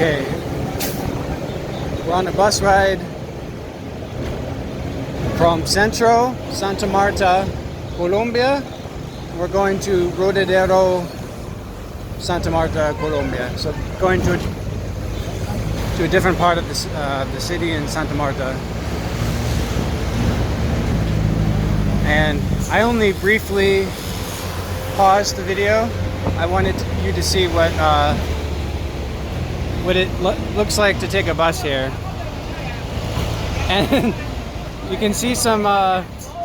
Okay, we're on a bus ride from Santa Marta, Colombia. We're going to Rodadero, Santa Marta, Colombia. So going to a different part of the city in Santa Marta. And I only briefly paused the video. I wanted you to see what it looks like to take a bus here. And you can see some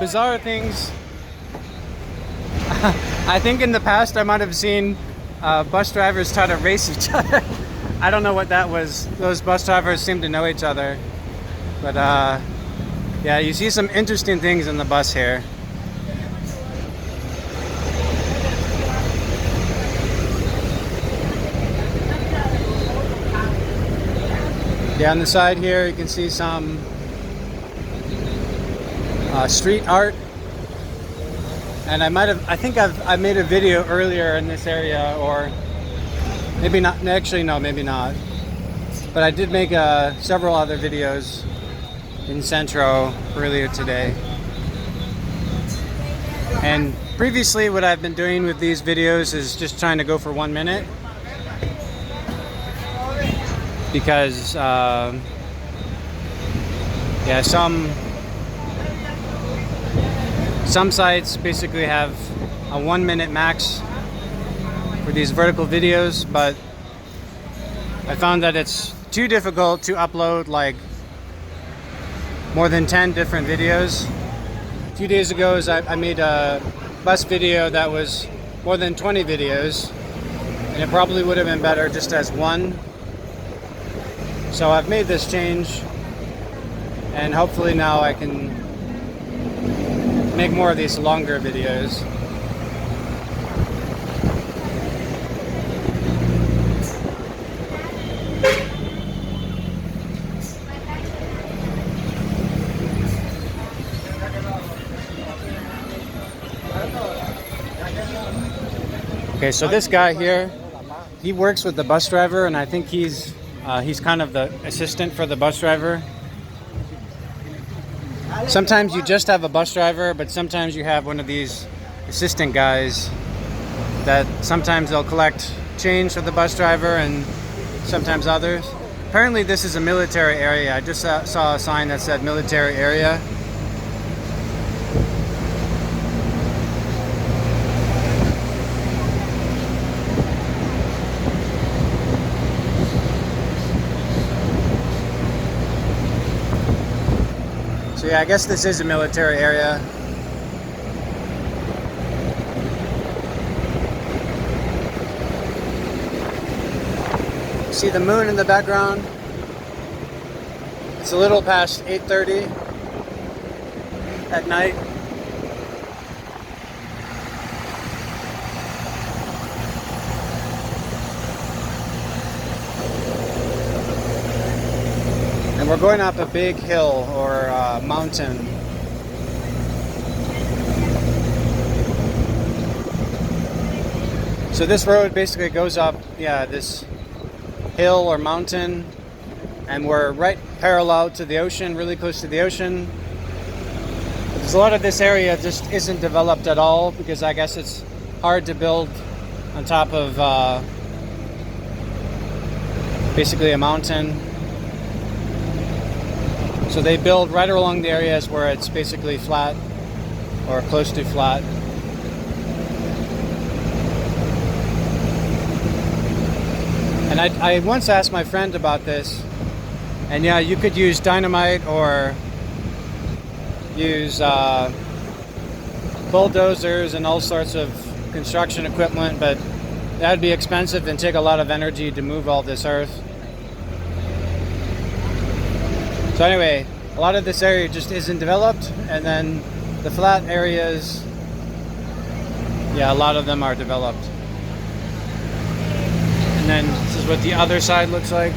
bizarre things. I think in the past I might have seen bus drivers try to race each other. I don't know what that was. Those bus drivers seem to know each other. But yeah, you see some interesting things in the bus here. Yeah, on the side here you can see some street art, and I think I made a video earlier in this area, or maybe not. Actually, no, maybe not. But I did make several other videos in Centro earlier today. And previously, what I've been doing with these videos is just trying to go for 1 minute. Because yeah, some sites basically have a 1 minute max for these vertical videos, but I found that it's too difficult to upload like more than 10 different videos. A few days ago I made a bus video that was more than 20 videos, and it probably would have been better just as one. So I've made this change, and hopefully now I can make more of these longer videos. Okay, so this guy here, he works with the bus driver, and I think he's kind of the assistant for the bus driver. Sometimes you just have a bus driver, but sometimes you have one of these assistant guys that sometimes they'll collect change for the bus driver and sometimes others. Apparently this is a military area. I just saw a sign that said military area. So yeah, I guess this is a military area. See the moon in the background? It's a little past 8:30 at night. And we're going up a big hill or mountain. So this road basically goes up, yeah, this hill or mountain, and we're right parallel to the ocean, really close to the ocean. Because a lot of this area just isn't developed at all, because I guess it's hard to build on top of basically a mountain. So they build right along the areas where it's basically flat or close to flat. And I once asked my friend about this, and yeah, you could use dynamite or use bulldozers and all sorts of construction equipment, but that would be expensive and take a lot of energy to move all this earth. So anyway, a lot of this area just isn't developed, and then the flat areas, yeah, a lot of them are developed. And then this is what the other side looks like.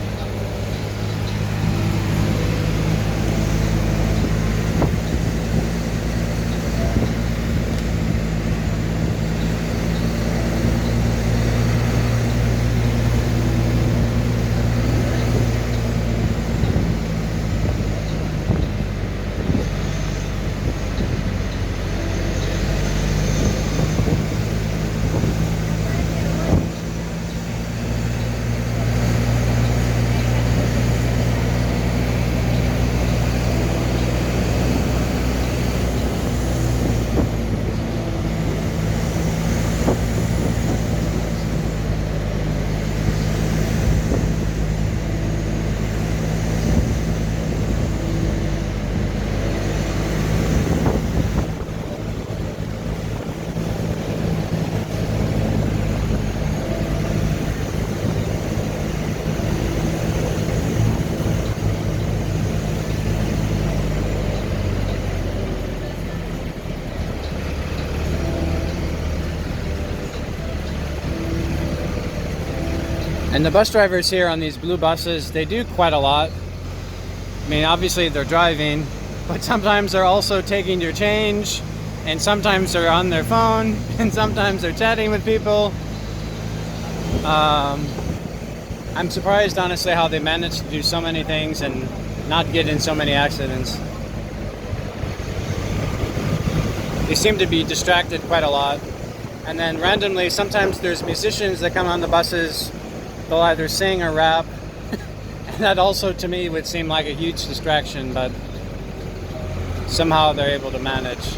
And the bus drivers here on these blue buses, they do quite a lot. I mean, obviously they're driving, but sometimes they're also taking your change, and sometimes they're on their phone, and sometimes they're chatting with people. I'm surprised, honestly, how they manage to do so many things and not get in so many accidents. They seem to be distracted quite a lot. And then randomly, sometimes there's musicians that come on the buses. They'll either sing or rap. And that also, to me, would seem like a huge distraction, but somehow they're able to manage.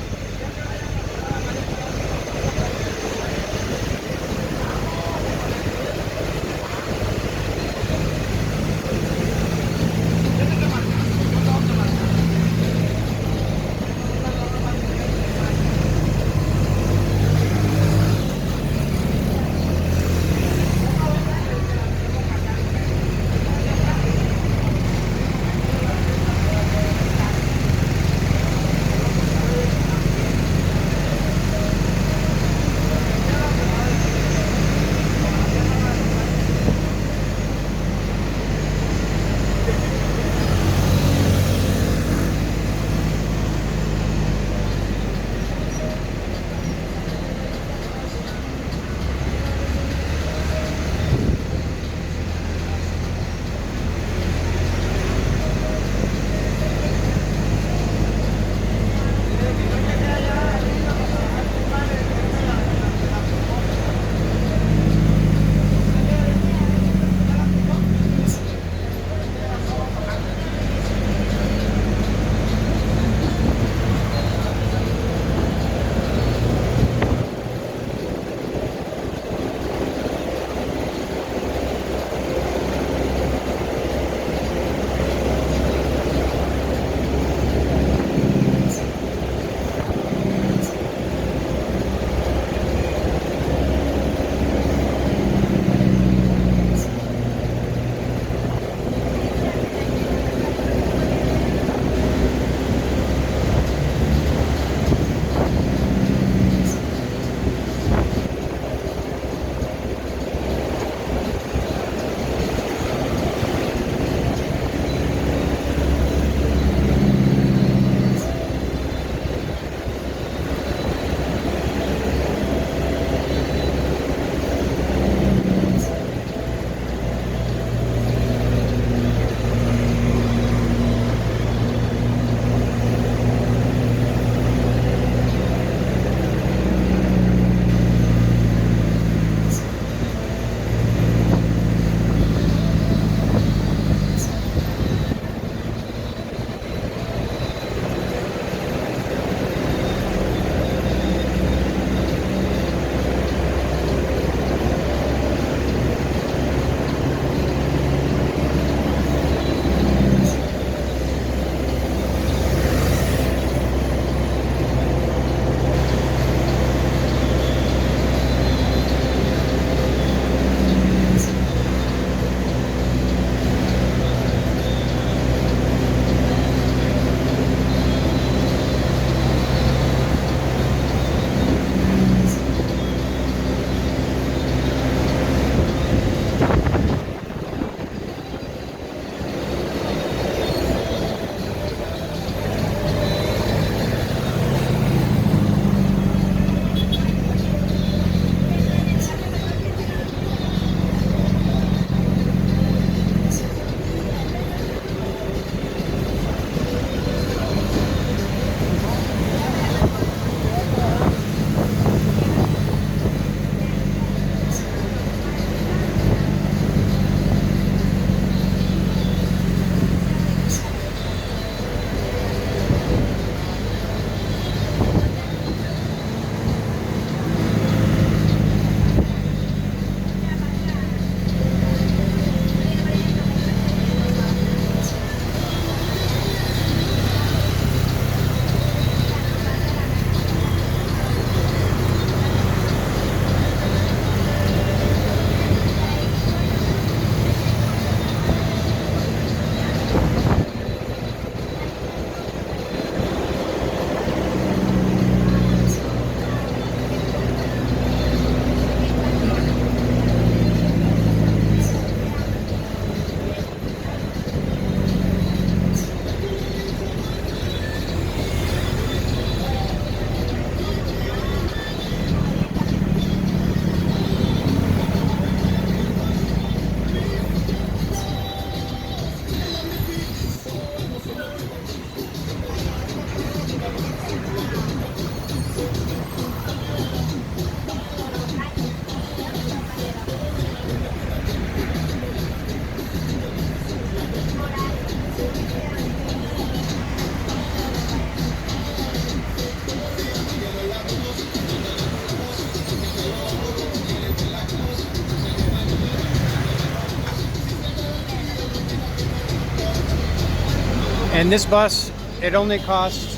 And this bus, it only cost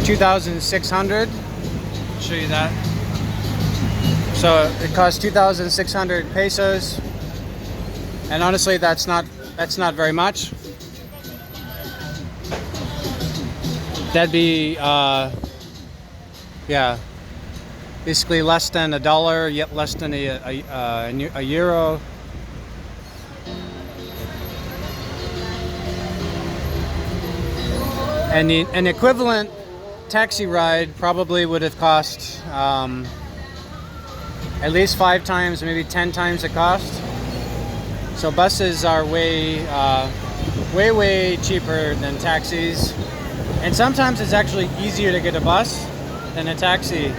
2,600. Show you that. So it cost 2,600 pesos, and honestly, that's not very much. That'd be yeah, basically less than $1, yet less than a euro. And an equivalent taxi ride probably would have cost at least 5 times, maybe 10 times the cost. So buses are way cheaper than taxis. And sometimes it's actually easier to get a bus than a taxi.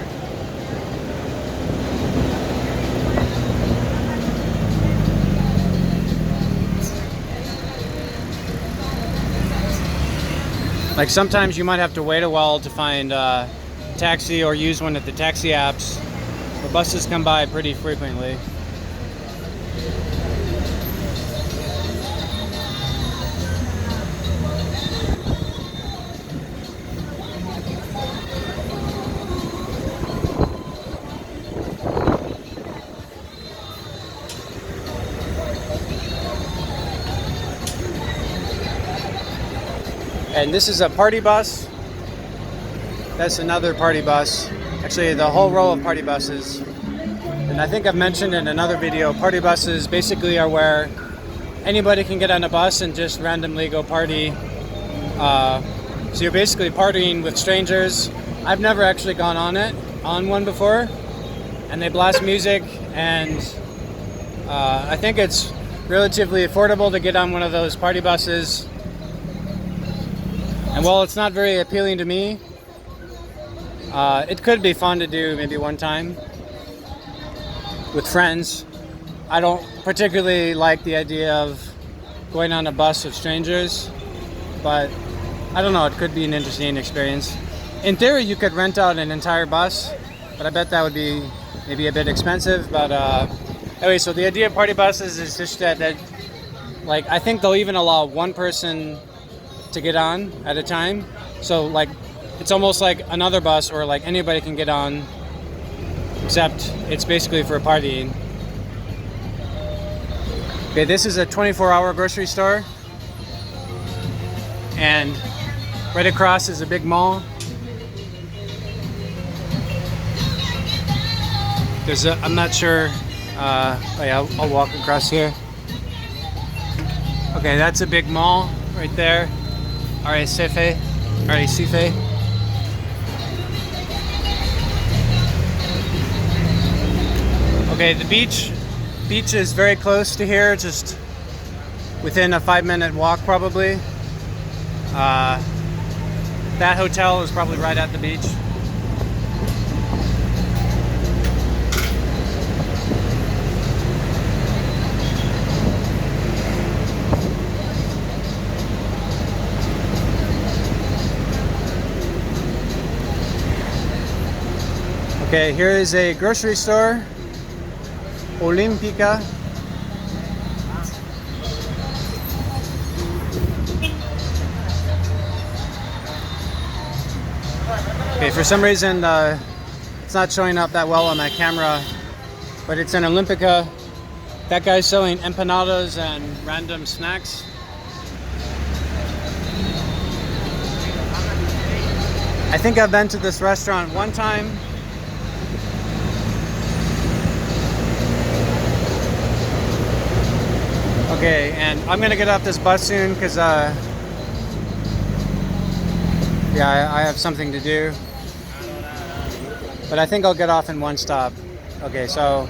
Like sometimes you might have to wait a while to find a taxi or use one of the taxi apps. But buses come by pretty frequently. And this is a party bus. That's another party bus. Actually, the whole row of party buses. And I think I've mentioned in another video, party buses basically are where anybody can get on a bus and just randomly go party. So you're basically partying with strangers. I've never actually gone on one before. And they blast music, and I think it's relatively affordable to get on one of those party buses. And while it's not very appealing to me, it could be fun to do maybe one time with friends. I don't particularly like the idea of going on a bus with strangers, but I don't know, it could be an interesting experience. In theory, you could rent out an entire bus, but I bet that would be maybe a bit expensive. But anyway, so the idea of party buses is just that like, I think they'll even allow one person to get on at a time. So like, it's almost like another bus, or like anybody can get on, except it's basically for partying. Okay, this is a 24-hour grocery store, and right across is a big mall. I'm not sure, oh yeah, I'll walk across here. Okay, that's a big mall right there. Arrecife. Okay, the beach is very close to here, just within a 5-minute walk probably. That hotel is probably right at the beach. Okay, here is a grocery store, Olímpica. Okay, for some reason it's not showing up that well on my camera, but it's an Olímpica. That guy's selling empanadas and random snacks. I think I've been to this restaurant one time. Okay, and I'm gonna get off this bus soon because yeah, I have something to do. But I think I'll get off in one stop. Okay, so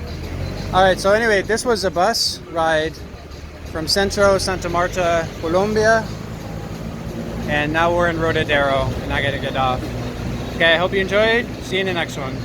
alright, so anyway, this was a bus ride from Santa Marta, Colombia. And now we're in Rodadero, and I gotta get off. Okay, I hope you enjoyed. See you in the next one.